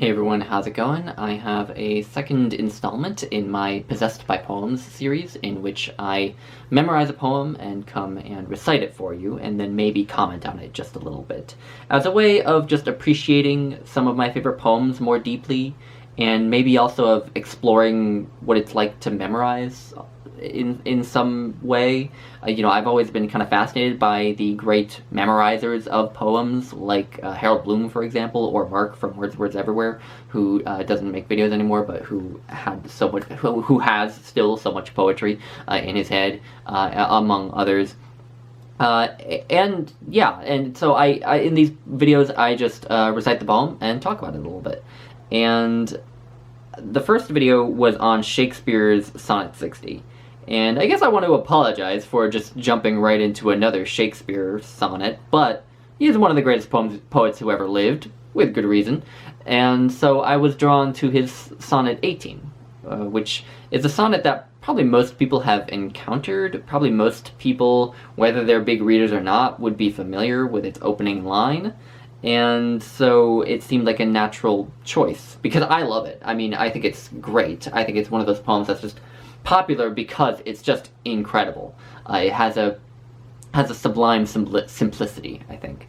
Hey everyone, how's it going? I have a second installment in my Possessed by Poems series in which I memorize a poem and come and recite it for you, and then maybe comment on it just a little bit, as a way of just appreciating some of my favorite poems more deeply, and maybe also of exploring what it's like to memorize in some way. I've always been kind of fascinated by the great memorizers of poems, like Harold Bloom, for example, or Mark from Words Everywhere, who doesn't make videos anymore, but who has still so much poetry in his head, among others. And so I in these videos I just recite the poem and talk about it a little bit. And the first video was on Shakespeare's Sonnet 60. And I guess I want to apologize for just jumping right into another Shakespeare sonnet, but he is one of the greatest poets who ever lived, with good reason. And so I was drawn to his Sonnet 18, which is a sonnet that probably most people have encountered. Probably most people, whether they're big readers or not, would be familiar with its opening line. And so it seemed like a natural choice, because I love it. I mean, I think it's great. I think it's one of those poems that's just popular because it's just incredible. It has a sublime simplicity, I think.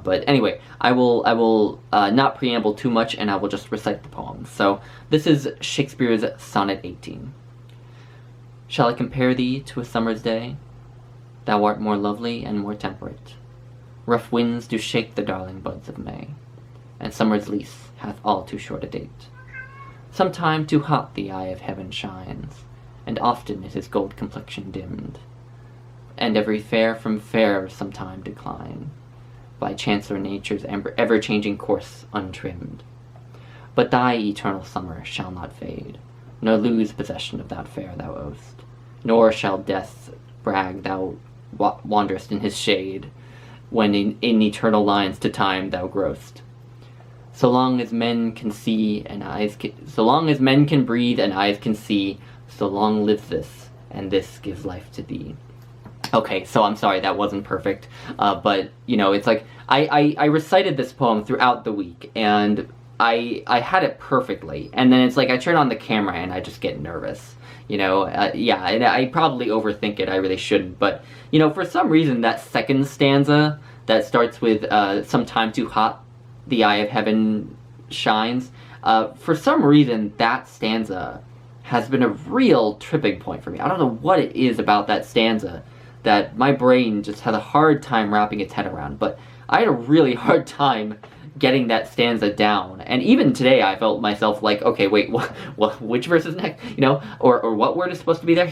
But anyway, I will not preamble too much, and I will just recite the poem. So this is Shakespeare's Sonnet 18. Shall I compare thee to a summer's day? Thou art more lovely and more temperate. Rough winds do shake the darling buds of May, and summer's lease hath all too short a date. Sometime too hot the eye of heaven shines, and often is his gold complexion dimmed, and every fair from fair sometime decline, by chance or nature's ever-changing course untrimmed. But thy eternal summer shall not fade, nor lose possession of that fair thou owest, nor shall death brag thou wanderest in his shade, when in eternal lines to time thou growest. So long as men can see and so long as men can breathe and eyes can see, so long lives this, and this gives life to thee. Okay, so I'm sorry, that wasn't perfect, but, it's like, I recited this poem throughout the week, and I had it perfectly, and then it's like I turn on the camera and I just get nervous, and I probably overthink it, I really shouldn't, but, for some reason that second stanza that starts with, sometime too hot the eye of heaven shines, for some reason that stanza has been a real tripping point for me. I don't know what it is about that stanza that my brain just had a hard time wrapping its head around, but I had a really hard time getting that stanza down. And even today I felt myself like, okay, wait, which verse is next? Or what word is supposed to be there,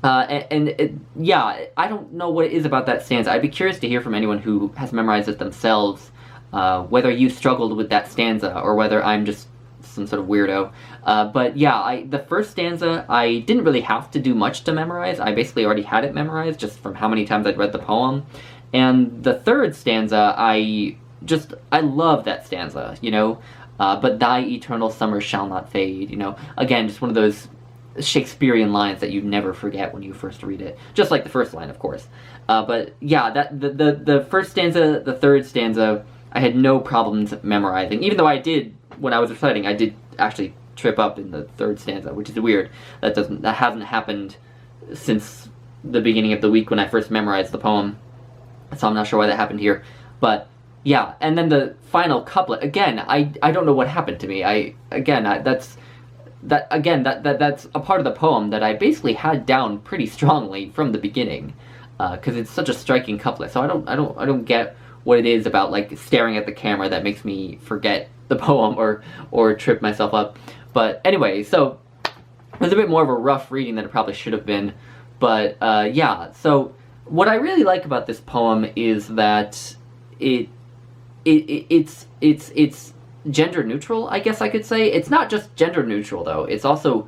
I don't know what it is about that stanza. I'd be curious to hear from anyone who has memorized it themselves, whether you struggled with that stanza or whether I'm just some sort of weirdo. The first stanza, I didn't really have to do much to memorize. I basically already had it memorized just from how many times I'd read the poem. And the third stanza, I love that stanza, but thy eternal summer shall not fade, again, just one of those Shakespearean lines that you never forget when you first read it. Just like the first line, of course. The first stanza, the third stanza, I had no problems memorizing, even though when I was reciting, I did actually trip up in the third stanza, which is weird. That hasn't happened since the beginning of the week when I first memorized the poem, so I'm not sure why that happened here. But yeah, and then the final couplet, again, I don't know what happened to me. That's a part of the poem that I basically had down pretty strongly from the beginning, because it's such a striking couplet. So I don't get what it is about, like, staring at the camera that makes me forget the poem or trip myself up. But anyway, so it was a bit more of a rough reading than it probably should have been. But so what I really like about this poem is that it's gender neutral, I guess I could say. It's not just gender neutral though. It's also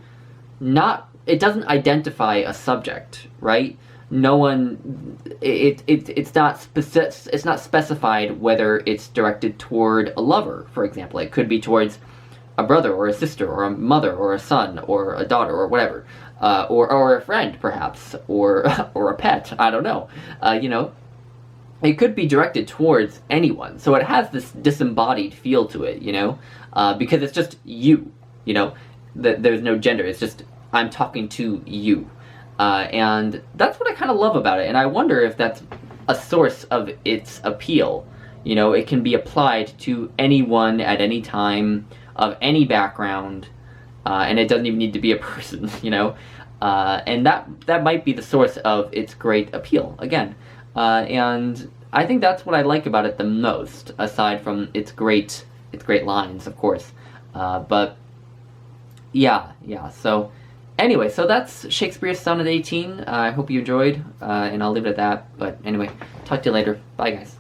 not. It doesn't identify a subject, right? No one. It's not specified whether it's directed toward a lover, for example. It could be towards a brother or a sister or a mother or a son or a daughter or whatever, or a friend perhaps, or a pet. I don't know. it could be directed towards anyone. So it has this disembodied feel to it, you know, because it's just you, you know, there's no gender. It's just I'm talking to you, and that's what I kind of love about it. And I wonder if that's a source of its appeal. You know, it can be applied to anyone at any time of any background, and it doesn't even need to be a person, you know. And that might be the source of its great appeal again. And I think that's what I like about it the most, aside from its great lines, of course. But yeah. So anyway, so that's Shakespeare's Sonnet 18. I hope you enjoyed, and I'll leave it at that. But anyway, talk to you later. Bye, guys.